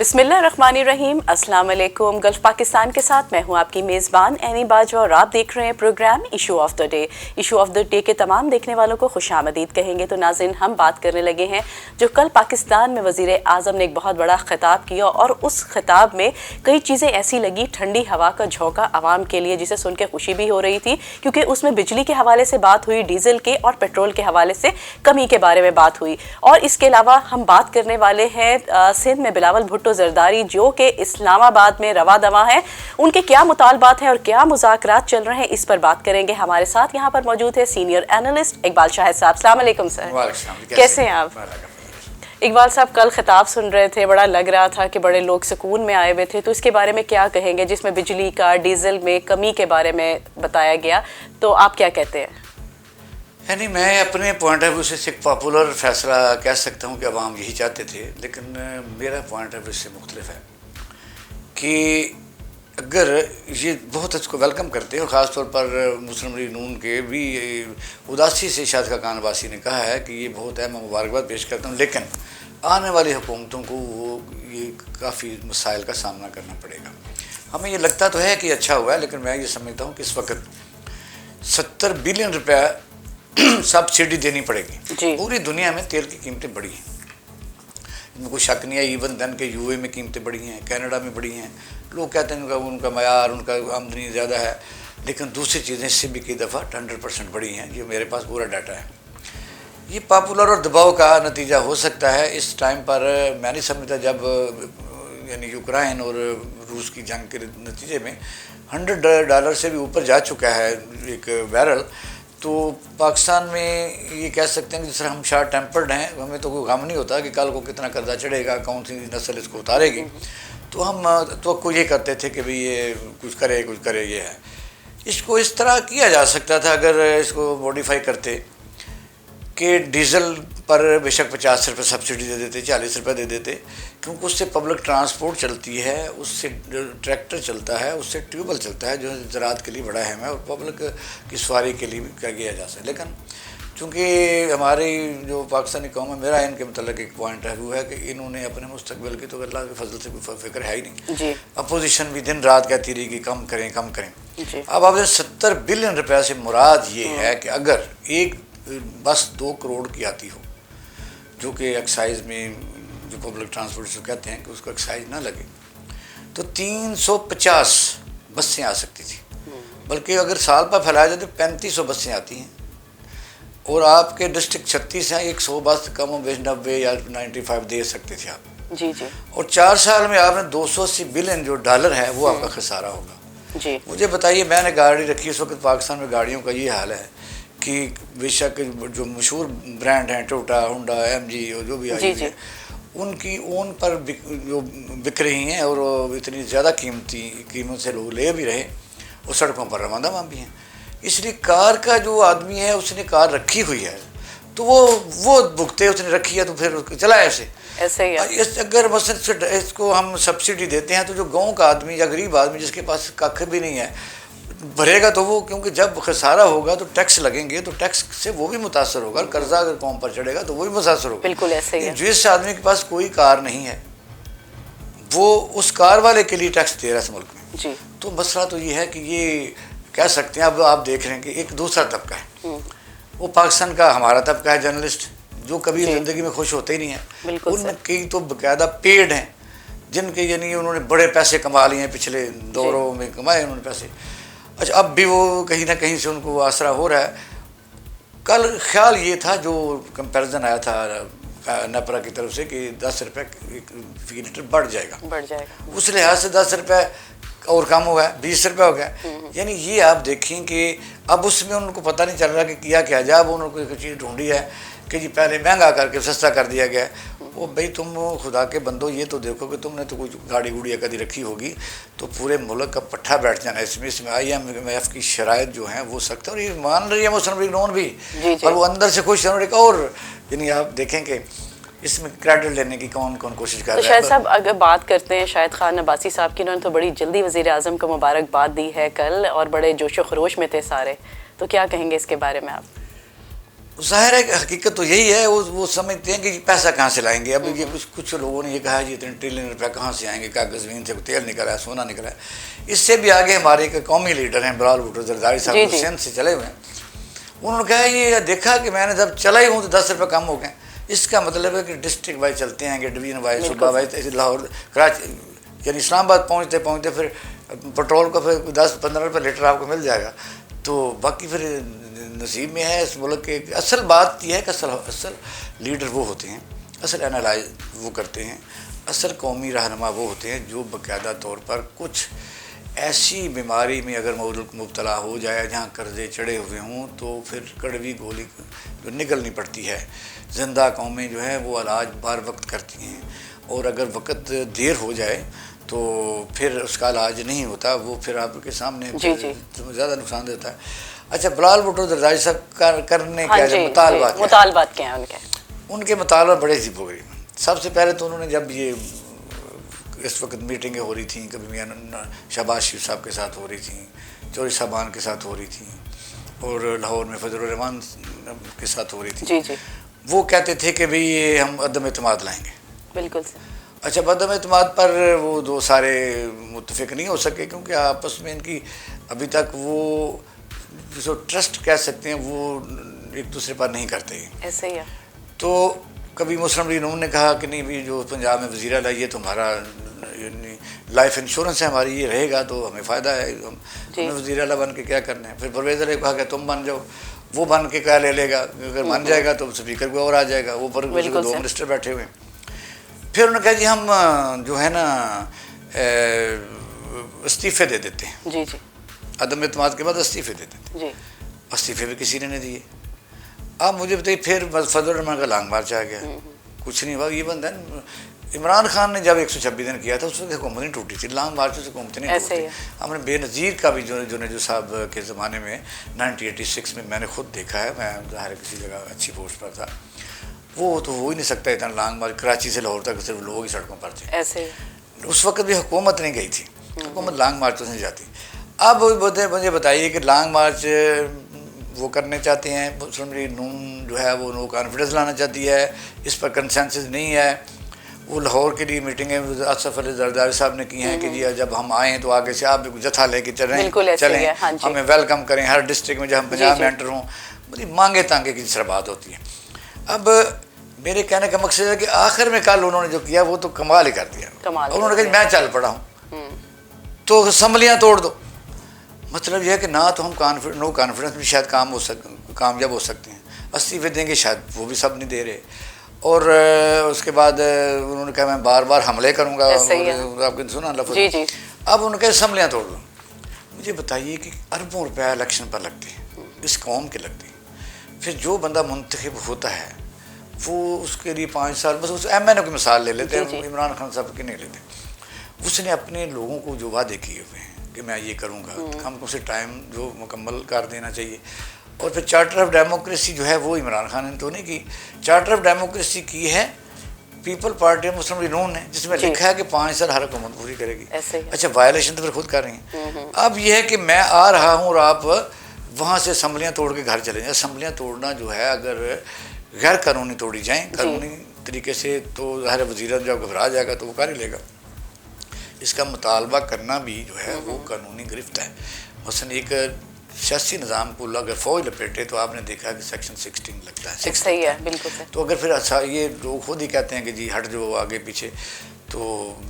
बिस्मिल्लाहिर्रहमानिर्रहीम, अस्सलाम वालेकुम। गल्फ पाकिस्तान के साथ मैं हूं आपकी मेज़बान एनी बाजवा और आप देख रहे हैं programme issue of the day. Issue of the day के तमाम देखने वालों को खुशामदीद कहेंगे। तो नाज़रीन, हम बात करने लगे हैं जो कल पाकिस्तान में वज़ीर आज़म ने एक बहुत बड़ा ख़िताब किया और उस ख़िताब में कई चीज़ें ऐसी लगी, ठंडी हवा का झोंका आवाम के लिए, जिसे सुन के खुशी भी हो रही थी क्योंकि उसमें बिजली के हवाले से बात हुई, डीज़ल के और पेट्रोल के हवाले से कमी के बारे में बात हुई। और इसके अलावा हम बात करने वाले हैं सिंध में बिलावल भुट्टो जरदारी जो कि इस्लामाबाद में रवा दवा हैं, उनके क्या मुतालबात हैं और क्या मुज़ाकरात चल रहे हैं, इस पर बात करेंगे। हमारे साथ यहाँ पर मौजूद है सीनियर एनालिस्ट इकबाल शाहिद साहब। अस्सलाम वालेकुम सर, कैसे हैं आप? इकबाल साहब, कल खिताब सुन रहे थे, बड़ा लग रहा था कि बड़े लोग सुकून में आए हुए थे, तो इसके बारे में क्या कहेंगे जिसमें बिजली का, डीजल में कमी के बारे में बताया गया, तो आप क्या कहते हैं? यानी मैं अपने पॉइंट ऑफ व्यू से एक पॉपुलर फैसला कह सकता हूँ कि अवाम यही चाहते थे, लेकिन मेरा पॉइंट ऑफ व्यू से मुख्तलिफ है कि अगर ये बहुत इसको वेलकम करते हैं और ख़ास तौर पर मुस्लिम लीग नून के भी उदासी से शाद का कानवासी ने कहा है कि ये बहुत है, मैं मुबारकबाद पेश करता हूँ, लेकिन आने वाली हुकूमतों को ये काफ़ी मसाइल का सामना करना पड़ेगा। हमें ये लगता तो है कि अच्छा हुआ है, लेकिन मैं ये समझता हूँ कि इस वक्त 70 बिलियन रुपया सब्सिडी देनी पड़ेगी। पूरी दुनिया में तेल की कीमतें बढ़ी हैं, इनमें कोई शक नहीं है। इवन धन के यूए में कीमतें बढ़ी हैं, कनाडा में बढ़ी हैं। लोग कहते हैं उनका मयार, उनका आमदनी ज़्यादा है, लेकिन दूसरी चीज़ें इससे भी कई दफ़ा 100% बढ़ी हैं। ये मेरे पास पूरा डाटा है। ये पॉपुलर और दबाव का नतीजा हो सकता है। इस टाइम पर मैं नहीं समझता, जब यानी यूक्रेन और रूस की जंग के नतीजे में $100 से भी ऊपर जा चुका है एक बैरल, तो पाकिस्तान में ये कह सकते हैं कि जिस तरह हम शार्ट टेम्पर्ड हैं, हमें तो कोई गम नहीं होता कि कल को कितना कर्जा चढ़ेगा, कौन सी नस्ल इसको उतारेगी। तो हम तो ये करते थे कि भाई ये कुछ करे ये है। इसको इस तरह किया जा सकता था अगर इसको मॉडिफाई करते कि डीज़ल पर बेशक 50 रुपये सब्सिडी दे देते, 40 रुपये दे देते, क्योंकि उससे पब्लिक ट्रांसपोर्ट चलती है, उससे ट्रैक्टर चलता है, उससे ट्यूबवेल चलता है, जो ज़राअत के लिए बड़ा अहम है और पब्लिक की सवारी के लिए भी क्या किया जा सकता है। लेकिन चूँकि हमारी जो पाकिस्तानी कौम है, मेरा इनके मतलब एक पॉइंट है वो है कि इन्होंने अपने मुस्तकबिल की तो अल्लाह के फजल से कोई फिक्र है ही नहीं। अपोजिशन भी दिन रात कहती रही कि कम करें। अब आपने 70 बिलियन रुपये से मुराद ये है कि अगर एक बस 2 करोड़ की आती हो, जो कि एक्साइज में जो पब्लिक ट्रांसपोर्ट कहते हैं कि उसको एक्साइज ना लगे, तो 350 बसें आ सकती थी। बल्कि अगर साल पर फैलाया जाए तो 3500 बसें आती हैं। और आपके डिस्ट्रिक्ट 36 हैं, 100 बस कम बेश 90 या 95 दे सकते थे आप। जी। और 4 साल में आपने 280 बिलियन जो डॉलर है वो आपका खसारा होगा। मुझे बताइए, मैंने गाड़ी रखी, इस वक्त पाकिस्तान में गाड़ियों का ये हाल है कि बेशक जो मशहूर ब्रांड हैं, टोयोटा, होंडा, एमजी और जो भी आई है, उनकी ओन पर जो बिक रही हैं और इतनी ज़्यादा कीमत से लोग ले भी रहे और सड़कों पर रवाना भी हैं। इसलिए कार का जो आदमी है उसने कार रखी हुई है तो वो भुगते, उसने रखी है तो फिर चलाए ऐसे ही है। अगर मसलन इसको हम सब्सिडी देते हैं तो जो गाँव का आदमी या गरीब आदमी जिसके पास कख भी नहीं है भरेगा तो वो, क्योंकि जब खसारा होगा तो टैक्स लगेंगे, तो टैक्स से वो भी मुतासर होगा। कर्जा अगर कौम पर चढ़ेगा तो वो भी मुतासर होगा। बिल्कुल ऐसे ही है। जिस आदमी के पास कोई कार नहीं है वो उस कार वाले के लिए टैक्स दे रहा है इस मुल्क में। तो मसला तो ये है कि ये कह सकते हैं, अब आप देख रहे हैं कि एक दूसरा तबका है, वो पाकिस्तान का हमारा तबका है जर्नलिस्ट, जो कभी ज़िंदगी में खुश होते ही नहीं है। उनकी तो बाकायदा पेड हैं जिनके यानी उन्होंने बड़े पैसे कमा लिए हैं, पिछले दौरों में कमाए उन्होंने पैसे। अच्छा, अब भी वो कहीं ना कहीं से उनको आसरा हो रहा है। कल ख्याल ये था, जो कंपैरिजन आया था नपरा की तरफ से, कि 10 रुपये फी लीटर बढ़ जाएगा। उस लिहाज से 10 रुपये और कम हो गया, 20 रुपये हो गया। यानी ये आप देखें कि अब उसमें उनको पता नहीं चल रहा कि किया क्या जाए। अब उन्होंने कोई चीज़ ढूंढी है कि जी पहले महंगा करके सस्ता कर दिया गया। वो भाई तुम खुदा के बंदो, ये तो देखो कि तुमने तो कोई गाड़ी गुड़िया कभी रखी होगी तो पूरे मुल्क का पट्ठा बैठ जाना इसमें IMF की शराइत जो हैं वो सख्त है और ये मान रही है मुस्लिम लीग नून भी, और वो अंदर से खुश है। और यानी आप देखेंगे इसमें क्रेडिट लेने की कौन कौन कोशिश कर रहा है। शायद साहब अगर बात करते हैं शाहिद खान अब्बासी साहब की, उन्होंने तो बड़ी जल्दी वज़ीर आज़म को मुबारकबाद दी है कल और बड़े जोशो खरोश में थे सारे, तो क्या कहेंगे इसके बारे में आप? ज़ाहिर है कि हकीकत तो यही है, वो समझते हैं कि पैसा कहाँ से लाएंगे। अब ये कुछ लोगों ने ये कहा जी इतने ट्रिलियन रुपया कहाँ से आएंगे, कागज ज़मीन से तेल निकला है, सोना निकला है। इससे भी आगे हमारे एक कौमी लीडर हैं बिलावल भुट्टो जरदारी साहब, जो सिंध से चले हुए हैं, उन्होंने कहा ये देखा कि मैंने जब चला ही हूँ तो 10 रुपये कम हो गए। इसका मतलब है कि डिस्ट्रिक्ट वाइज चलते हैं, डिवीजन वाइज, सूबा वाइज, लाहौर कराची यानी इस्लामाबाद पहुँचते पहुँचते फिर पेट्रोल का फिर 10-15 रुपये लीटर आपको मिल जाएगा। तो बाकी फिर नसीब में है इस मुल्क के। असल बात यह है कि असल लीडर वो होते हैं, असल एनालाइज वो करते हैं, असल कौमी रहनुमा वो होते हैं जो बाकायदा तौर पर कुछ ऐसी बीमारी में अगर मुल्क मुब्तला हो जाए जहाँ कर्जे चढ़े हुए हों तो फिर कड़वी गोली जो निकलनी पड़ती है। जिंदा कौमें जो है वो इलाज बार वक्त करती हैं, और अगर वक्त देर हो जाए तो फिर उसका इलाज नहीं होता, वो फिर आपके सामने ज़्यादा नुकसान देता है। अच्छा, बिलावल भुट्टो जरदारी साहब करने क्या मुतालबात क्या हैं उनके मुतालबा बड़े अजीबोगरीब। सबसे पहले तो उन्होंने जब ये इस वक्त मीटिंगें हो रही थी, कभी मियां शहबाज शरीफ साहब के साथ हो रही थी, चौधरी साहबान के साथ हो रही थी, और लाहौर में फजल रहमान के साथ हो रही थी, जी, वो कहते थे कि भाई ये हम अदम एतमाद लाएंगे। बिल्कुल। अच्छा, अदम एतमाद पर वो दो सारे मुत्तफिक नहीं हो सके, क्योंकि आपस में इनकी अभी तक वो जिसको ट्रस्ट कह सकते हैं वो एक दूसरे पर नहीं करते। ऐसे ही है। तो कभी मुस्लिम लीग नून ने कहा कि नहीं भी जो पंजाब में वज़ीर आला ये तुम्हारा लाइफ इंश्योरेंस है हमारी, ये रहेगा तो हमें फ़ायदा है, हमें वज़ीर आला बन के क्या करना है। फिर परवेज़ ने कहा कि तुम बन जाओ, वो बन के क्या ले लेगा, अगर बन जाएगा तो स्पीकर को और आ जाएगा, वो पर 2 मिनिस्टर बैठे हुए। फिर उन्होंने कहा जी हम जो है ना इस्तीफ़े दे देते हैं। जी, अदम एतमाद के बाद इस्तीफ़े दे देते हैं। इस्तीफ़े भी किसी ने नहीं दिए। अब मुझे बताइए, फिर फजल रहमान का लॉन्ग मार्च आ गया, कुछ नहीं हुआ। ये बंदा इमरान खान ने जब 126 दिन किया था उस वक्त हुकूमत नहीं टूटी थी, लॉन्ग मार्च से हुकूमत नहीं टूटी। हमने बेनज़ीर का भी जो साहब के ज़माने में 1986 में मैंने खुद देखा है, मैं ज़ाहिर किसी जगह अच्छी पोस्ट पर था, वो तो हो ही नहीं सकता इतना लॉन्ग मार्च। कराची से लाहौर तक सिर्फ लोग ही सड़कों पर थे ऐसे। उस वक्त भी हुकूमत नहीं गई थी, हुकूमत लॉन्ग मार्च तो नहीं जाती। अब मुझे बताइए कि लॉन्ग मार्च वो करने चाहते हैं, मुस्लिम लीग नून जो है वो नो कॉन्फिडेंस लाना चाहती है, इस पर कंसेंसस नहीं है। वो लाहौर के लिए मीटिंगें असफ अली जरदारी साहब ने की हैं कि जी जब हम आएँ तो आगे से आप भी जत्था लेके चलें, हमें वेलकम करें हर डिस्ट्रिक्ट में, जब हम पंजाब में एंटर हों। मुझे मांगे तांगे की तरह बात होती है। अब मेरे कहने का मकसद है कि आखिर में कल उन्होंने जो किया वो तो कमाल ही कर दिया। उन्होंने कहा मैं चल पड़ा हूँ तो असम्बलियाँ तोड़ दो। मतलब यह है कि ना तो हम नो कॉन्फिडेंस में शायद कामयाब हो सकते हैं, इस्तीफे देंगे शायद वो भी सब नहीं दे रहे, और उसके बाद उन्होंने कहा मैं बार बार हमले करूँगा, आपने सुना लफ्ज़। अब उन्होंने कहा असम्बलियाँ तोड़ दो। मुझे बताइए कि अरबों रुपया इलेक्शन पर लगते हैं, इस कौम के लगते हैं, फिर जो बंदा मुंतखब होता है वो उसके लिए 5 साल, बस उस MNO की मिसाल ले लेते हैं, इमरान खान साहब की नहीं लेते। उसने अपने लोगों को जो वादे किए हुए हैं कि मैं ये करूँगा, हमको उसे टाइम जो मुकम्मल कर देना चाहिए। और फिर चार्टर ऑफ डेमोक्रेसी जो है वो इमरान खान ने तो नहीं की, चार्टर ऑफ डेमोक्रेसी की है people party of Muslim league नून ने, जिसमें लिखा है कि 5 साल हर हुकूमत पूरी करेगी। अच्छा, वायलेशन तो फिर खुद कर रही हैं। अब यह है कि मैं आ रहा हूँ और आप वहाँ से असम्बलियाँ तोड़ के घर चले जाएँ। असम्बलियाँ तोड़ना जो है अगर गैर कानूनी तोड़ी जाएँ, कानूनी तरीके से तो ज़ाहिर वज़ीर जब घबरा जाएगा तो वो कर ही लेगा। इसका मुतालबा करना भी जो है वो कानूनी गिरफ्त है। मसलन एक सियासी निज़ाम को अगर फ़ौज लपेटे तो आपने देखा कि सेक्शन 16 लगता है। सही है, बिल्कुल। तो अगर फिर अच्छा ये लोग खुद ही कहते हैं कि जी हट जो आगे पीछे, तो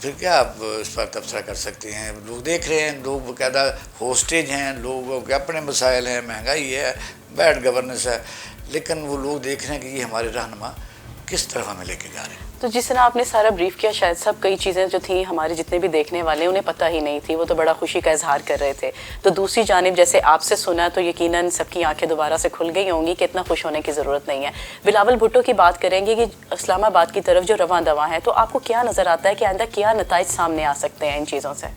फिर क्या आप इस पर तबसरा कर सकते हैं। लोग देख रहे हैं, लोग बाकायदा होस्टेज हैं, लोगों के अपने मसाइल हैं, महंगाई है, बैड गवर्नेंस है, लेकिन वो लोग देख रहे हैं कि ये हमारे रहनुमा किस तरफ हमें लेके जा रहे हैं। तो जिस तरह आपने सारा ब्रीफ किया, शायद सब कई चीज़ें जो थी हमारे जितने भी देखने वाले उन्हें पता ही नहीं थी, वो तो बड़ा खुशी का इजहार कर रहे थे। तो दूसरी जानिब जैसे आपसे सुना तो यकीनन सबकी आंखें दोबारा से खुल गई होंगी कि इतना खुश होने की ज़रूरत नहीं है। बिलावल भुट्टो की बात करेंगे कि इस्लामाबाद की तरफ जो रवां दवा है, तो आपको क्या नज़र आता है कि आइंदा क्या नताइज सामने आ सकते हैं इन चीज़ों से?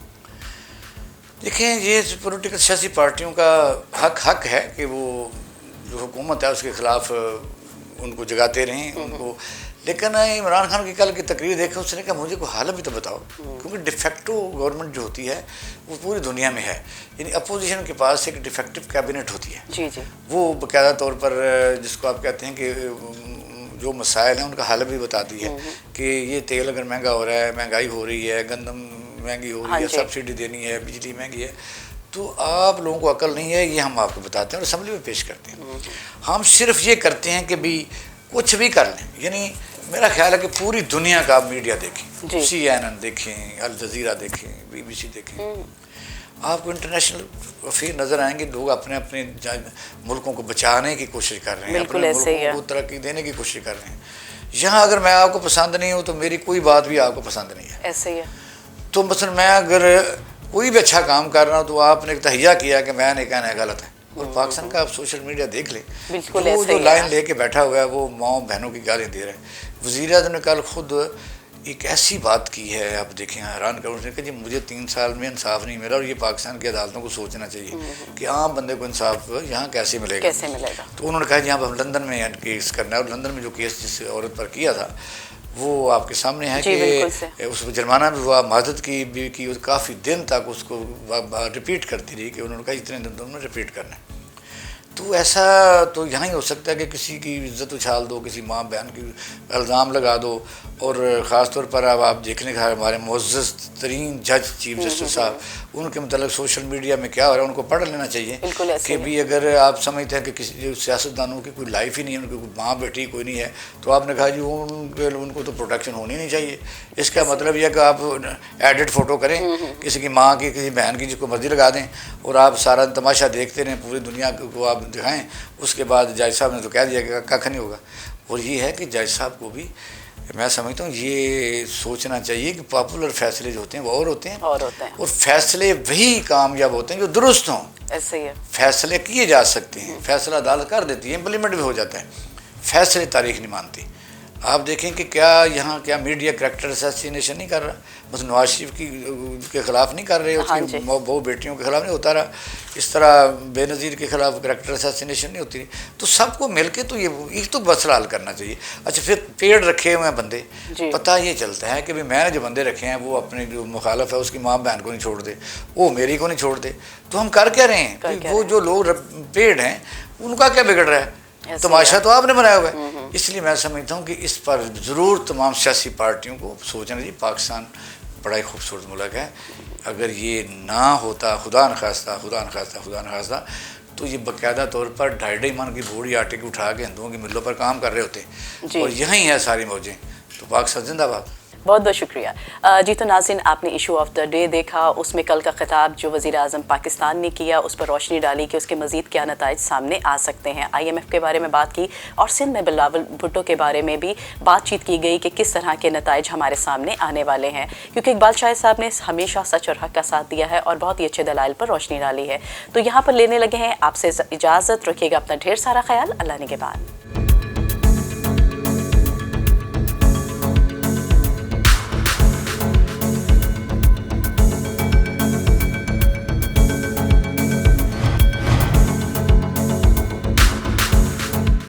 देखें, ये पॉलिटिकल सियासी पार्टियों का हक है कि वो जो हुकूमत है उसके ख़िलाफ़ उनको जगाते रहें उनको, लेकिन इमरान खान की कल की तकरीर देखा, उसने कहा मुझे कोई हाल भी तो बताओ, क्योंकि डिफेक्टिव गवर्नमेंट जो होती है वो पूरी दुनिया में है, यानी अपोजिशन के पास एक डिफेक्टिव कैबिनेट होती है जी जी, वो बाकायदा तौर पर जिसको आप कहते हैं कि जो मसाइल हैं उनका हल भी बताती है कि ये तेल अगर महंगा हो रहा है, महंगाई हो रही है, गंदम महंगी हो रही है, सब्सिडी देनी है, बिजली महंगी है, तो आप लोगों को अकल नहीं है, ये हम आपको बताते हैं और असम्बली में पेश करते हैं। हम सिर्फ ये करते हैं कि भी कुछ भी कर लें, यानी मेरा ख्याल है कि पूरी दुनिया का आप मीडिया देखें, CNN देखें, अल जज़ीरा देखें, BBC देखें, आपको इंटरनेशनल अफेयर नज़र आएंगे। लोग अपने अपने मुल्कों को बचाने की कोशिश कर रहे हैं, अपने मुल्कों को तरक्की देने की कोशिश कर रहे हैं। यहाँ अगर मैं आपको पसंद नहीं हूँ तो मेरी कोई बात भी आपको पसंद नहीं है, ऐसे ही है। तो मसलन मैं अगर कोई भी अच्छा काम कर रहा हूँ तो आपने एक तहिया किया कि मैंने कहना है गलत है, और पाकिस्तान का आप सोशल मीडिया देख लें, वो जो लाइन लेके बैठा हुआ है वो माओ बहनों की गालियाँ दे रहा है। वज़ीर-ए-आज़म ने कल खुद एक ऐसी बात की है, आप देखें हैरान कर, उसने कहा जी मुझे 3 साल में इंसाफ नहीं मिला और ये पाकिस्तान की अदालतों को सोचना चाहिए कि आम बंदे को इंसाफ यहाँ कैसे मिलेगा। तो उन्होंने कहा जी यहाँ लंदन में केस करना है, और लंदन में जो केस जिस औरत पर किया था वो आपके सामने है कि उस पर जुर्माना भी हुआ, मदद की भी की, काफ़ी दिन तक उसको रिपीट करती रही कि उन्होंने कहा इतने दिन तो उन्होंने रिपीट करना है। तो ऐसा तो यहाँ ही हो सकता है कि किसी की इज्जत उछाल दो, किसी माँ बहन की इल्ज़ाम लगा दो, और ख़ास तौर पर अब आप देख लें कि हमारे मुअज़्ज़ज़ तरीन जज चीफ जस्टिस साहब, उनके मतलब सोशल मीडिया में क्या हो रहा है उनको पढ़ लेना चाहिए कि भी अगर आप समझते हैं कि किसी सियासतदानों की कोई लाइफ ही नहीं है, उनकी कोई माँ बेटी कोई नहीं है, तो आपने कहा जी उनको तो प्रोटेक्शन होनी नहीं चाहिए। इसका मतलब यह कि आप एडिट फ़ोटो करें किसी की माँ की, किसी बहन की, जिसको मर्जी लगा दें, और आप सारा तमाशा देखते रहें, पूरी दुनिया को आप दिखाएं, उसके बाद जज साहब ने तो कह दिया कि कख नहीं होगा। और ये है कि जज साहब को भी मैं समझता हूँ ये सोचना चाहिए कि पॉपुलर फैसले जो होते हैं वो और होते हैं, और फैसले वही कामयाब होते हैं जो दुरुस्त हों। ऐसे ही है, फैसले किए जा सकते हैं, फैसला अदालत कर देती है, इम्प्लीमेंट भी हो जाता है, फैसले तारीख नहीं मानती। आप देखें कि क्या मीडिया करैक्टर असैसिनेशन नहीं कर रहा, बस नवाज शरीफ के ख़िलाफ़ नहीं कर रहे, उसकी बहू बेटियों के ख़िलाफ़ नहीं होता रहा, इस तरह बेनज़ीर के ख़िलाफ़ करैक्टर असैसिनेशन नहीं होती। तो सबको मिल के तो ये एक तो मसला हल करना चाहिए। अच्छा, फिर पेड़ रखे हुए हैं बंदे, पता ये चलता है कि भाई मैंने जो बंदे रखे हैं वो अपने जो मुखालफ है उसकी माँ बहन को नहीं छोड़ दे, वो मेरी को नहीं छोड़ दे, तो हम कर क्या रहे हैं? वो जो लोग पेड़ हैं उनका क्या बिगड़ रहा है? तमाशा तो आपने बनाया हुआ है। इसलिए मैं समझता हूँ कि इस पर ज़रूर तमाम सियासी पार्टियों को सोचना चाहिए। पाकिस्तान बड़ा ही खूबसूरत मुल्क है, अगर ये ना होता, खुदा न खास्ता, तो ये बाकायदा तौर पर 2.5 मन की बोरी आटे की उठा के हिंदुओं की मिलों पर काम कर रहे होते, और यहीं है सारी मौजें। तो पाकिस्तान जिंदाबाद। बहुत बहुत शुक्रिया जी। तो नाज़रीन, आपने इशू ऑफ द डे देखा, उसमें कल का खिताब जो वज़ीर-ए-आज़म पाकिस्तान ने किया उस पर रोशनी डाली कि उसके मज़ीद क्या नताइज सामने आ सकते हैं। IMF के बारे में बात की, और सिंध में बिलावल भुट्टो के बारे में भी बातचीत की गई कि किस तरह के नताइज हमारे सामने आने वाले हैं, क्योंकि इकबाल शाहिद साहब ने हमेशा सच और हक़ का साथ दिया है और बहुत ही अच्छे दलाइल पर रोशनी डाली है। तो यहाँ पर लेने लगे हैं आपसे इजाज़त, रखिएगा अपना ढेर सारा ख्याल। अल्लाह ने के बाद।